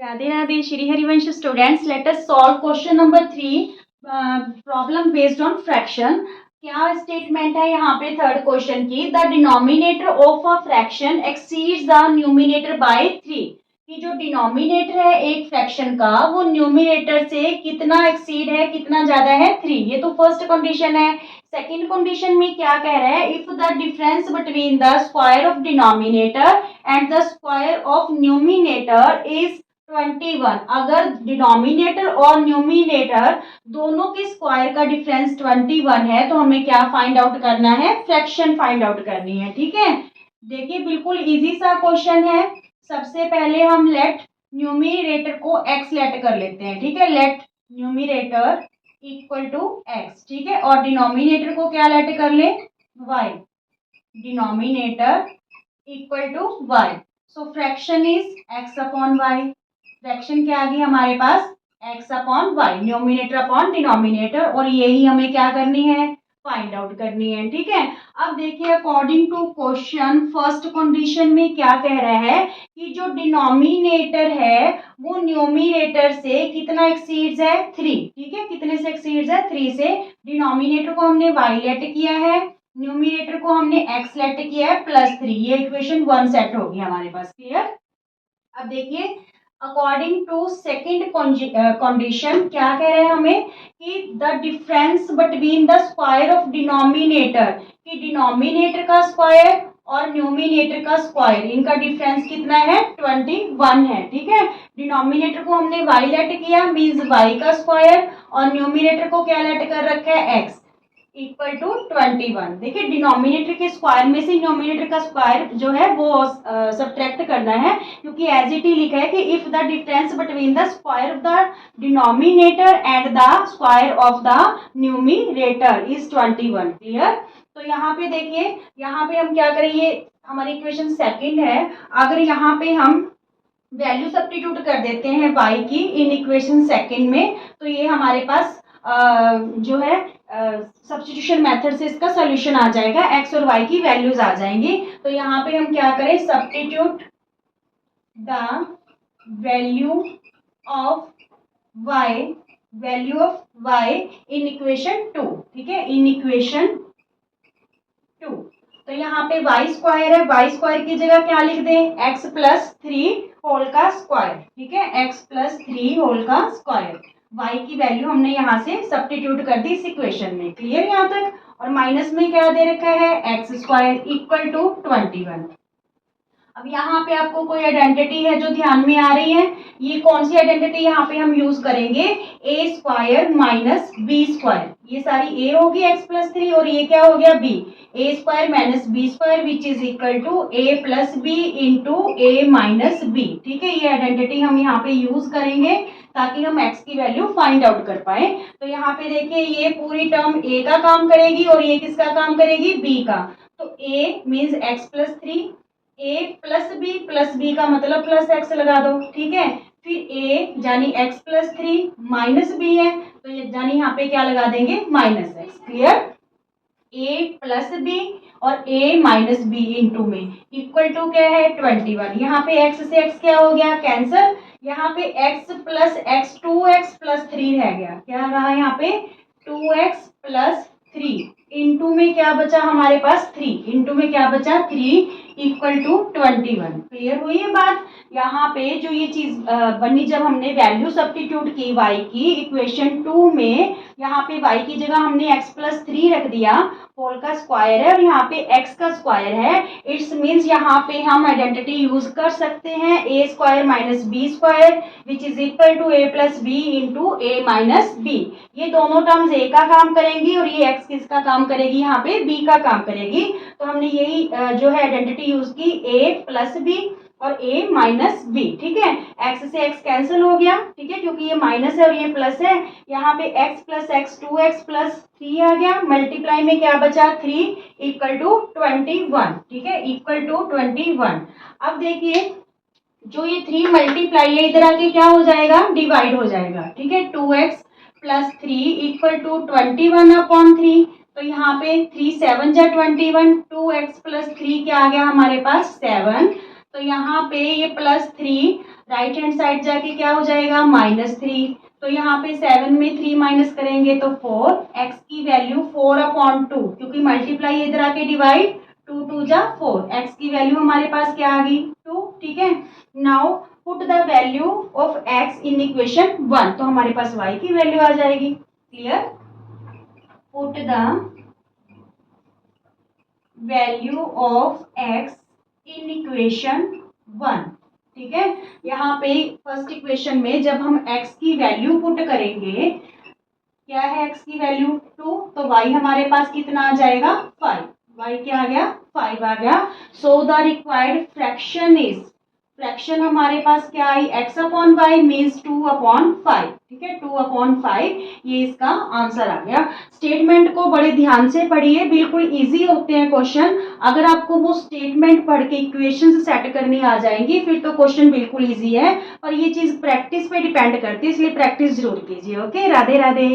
Radhe Radhe Shri Harivansh students, let us solve question number 3, problem based on fraction. क्या statement है यहाँ पे थर्ड क्वेश्चन की? The denominator of a fraction exceeds the numerator by 3। कि जो denominator है एक फ्रैक्शन का वो न्यूमिनेटर से कितना एक्सीड है, कितना ज्यादा है? 3। ये तो फर्स्ट कंडीशन है। सेकंड कंडीशन में क्या कह रहा है? If the difference between the square of denominator and the square of numerator is 21। अगर डिनोमिनेटर और न्यूमिनेटर दोनों के स्क्वायर का डिफरेंस 21 है तो हमें क्या फाइंड आउट करना है? फ्रैक्शन फाइंड आउट करनी है। ठीक है, देखिए बिल्कुल इजी सा क्वेश्चन है। सबसे पहले हम लेट न्यूमिनेटर को x लेट कर लेते हैं। ठीक है, let numerator equal to x। ठीक है, और डिनोमिनेटर को क्या लेट कर ले? y। Denominator equal to y। So fraction is x upon y। Fraction क्या आ गई हमारे पास? x upon y, numerator upon denominator, और यही हमें क्या करनी है? फाइंड आउट करनी है। ठीक है, अब देखिए according to question first condition में क्या कह रहा है कि जो डिनोमिनेटर है वो न्यूमिनेटर से कितना एक्सीड्स है? 3। ठीक है, कितने से एक्सीड्स है? 3 से। डिनोमिनेटर को हमने y लेट किया है, न्यूमिनेटर को हमने x लेट किया है +3। ये इक्वेशन 1 सेट होगी हमारे पास। क्लियर? अब देखिए अकॉर्डिंग टू सेकेंड कंडीशन क्या कह रहे हैं हमें कि the difference between the square of denominator, कि डिनोमिनेटर का स्क्वायर और न्यूमिनेटर का स्क्वायर, इनका डिफरेंस कितना है? 21 है। ठीक है, डिनोमिनेटर को हमने y लेट किया मींस y का स्क्वायर, और न्यूमिनेटर को क्या लेट कर रखा है? x equal to 21। देखिए डिनोमिनेटर के स्क्वायर में से न्यूमिनेटर का स्क्वायर जो है वो सब्ट्रैक्ट करना है, क्योंकि एज इट ही लिखा है कि if the difference between the square of the denominator and the square of the numerator is 21। Clear? तो यहाँ पे देखिए, यहाँ पे हम क्या करेंगे? हमारी इक्वेशन सेकंड है। अगर यहाँ पे हम वैल्यू सब्स्टिट्यूट कर देते हैं y की इन इक्वेशन सेकंड में, तो ये हमारे पास जो है सब्स्टिट्यूशन मेथड से इसका सॉल्यूशन आ जाएगा, x और y की वैल्यूज आ जाएंगी। तो यहाँ पे हम क्या करें? Substitute the value of y in equation 2। ठीक है, इन इक्वेशन 2। तो यहाँ पे y स्क्वायर है, y स्क्वायर की जगह क्या लिख दें? x प्लस 3 होल का स्क्वायर। ठीक है, x प्लस 3 होल का स्क्वायर। y की वैल्यू हमने यहाँ से सब्स्टिट्यूट कर दी इस इक्वेशन में। क्लियर यहाँ तक? और माइनस में क्या दे रखा है? x square equal to 21। अब यहाँ पे आपको कोई आइडेंटिटी है जो ध्यान में आ रही है? ये कौन सी आइडेंटिटी यहाँ पे हम यूज करेंगे? a square minus B square. ये सारी a होगी x प्लस 3, और ये क्या हो गया? b। a square minus B square which is equal to a plus B into a minus B. ठीक है, ये आइडेंटिटी हम यहाँ पे यूज करेंगे ताकि हम x की वैल्यू फाइंड आउट कर पाए। तो यहाँ पे देखिए ये पूरी टर्म a का काम करेगी और ये किसका काम करेगी? b का। तो a means x plus 3, a plus B का मतलब प्लस x लगा दो। ठीक है, फिर a यानी x प्लस 3 माइनस बी है, तो ये यानी यहाँ पे क्या लगा देंगे? Minus x। Clear? a plus B और a माइनस बी इंटू में इक्वल टू क्या है? 21। यहाँ पे x से x क्या हो गया? कैंसल। यहाँ पे x plus x 2x plus 3 रह गया। क्या रहा यहाँ पे? 2x प्लस 3 इंटू में क्या बचा हमारे पास? 3 इंटू में क्या बचा? 3 इक्वल टू 21। क्लियर हुई ये बात? यहाँ पे जो ये चीज बनी, जब हमने वैल्यू सब्स्टिट्यूट की y की इक्वेशन 2 में, यहाँ पे y की जगह हमने x प्लस 3 रख दिया, होल का स्क्वायर है और यहाँ पे x का स्क्वायर है। इट्स मीन्स यहाँ पे हम आइडेंटिटी यूज कर सकते हैं a square minus B square which is equal to a plus B into a minus B. ये दोनों टर्म्स a का काम करेंगी और ये x किसका काम करेगी? यहाँ पे b का काम करेगी। तो हमने यही जो है आइडेंटिटी यूज की, a प्लस बी और a माइनस बी। ठीक है, x से x कैंसिल हो गया। ठीक है, क्योंकि ये माइनस है और ये प्लस है। यहाँ पे x plus x 2x plus 3 आ गया, मल्टीप्लाई में क्या बचा? 3 इक्वल टू 21। ठीक है, इक्वल टू 21। अब देखिए जो ये 3 मल्टीप्लाई है इधर आके क्या हो जाएगा? डिवाइड हो जाएगा। ठीक है, 2x plus 3 equal to 21 upon 3। तो यहाँ पे 3 7 जा 21, 2x प्लस 3 क्या आ गया हमारे पास? 7। तो यहाँ पे ये प्लस 3 राइट हैंड साइड जाके क्या हो जाएगा -3, तो यहाँ पे 7 में 3 माइनस करेंगे तो 4, x की वैल्यू 4/2, क्योंकि मल्टीप्लाई इधर आके डिवाइड, 2 2 जा 4, x की वैल्यू हमारे पास क्या आ गई 2, ठीक है। Now put the value of x in equation 1, तो हमारे पास y की वैल्यू आ जाएगी। Clear? Put the value of x in equation 1, ठीक है। यहाँ पे फर्स्ट इक्वेशन में जब हम x की वैल्यू पुट करेंगे, क्या है x की वैल्यू 2, तो y हमारे पास कितना आ जाएगा 5, y क्या आ गया 5 आ गया। So the required fraction is, fraction हमारे पास क्या आई x/y मीन्स 2/5, ठीक है 2/5, ये इसका आंसर आ गया। स्टेटमेंट को बड़े ध्यान से पढ़िए, बिल्कुल इजी होते हैं क्वेश्चन। अगर आपको वो स्टेटमेंट पढ़ के इक्वेशंस सेट करनी आ जाएंगी फिर तो क्वेश्चन बिल्कुल इजी है, और ये चीज प्रैक्टिस पे डिपेंड करती है, इसलिए प्रैक्टिस जरूर कीजिए। ओके, राधे राधे।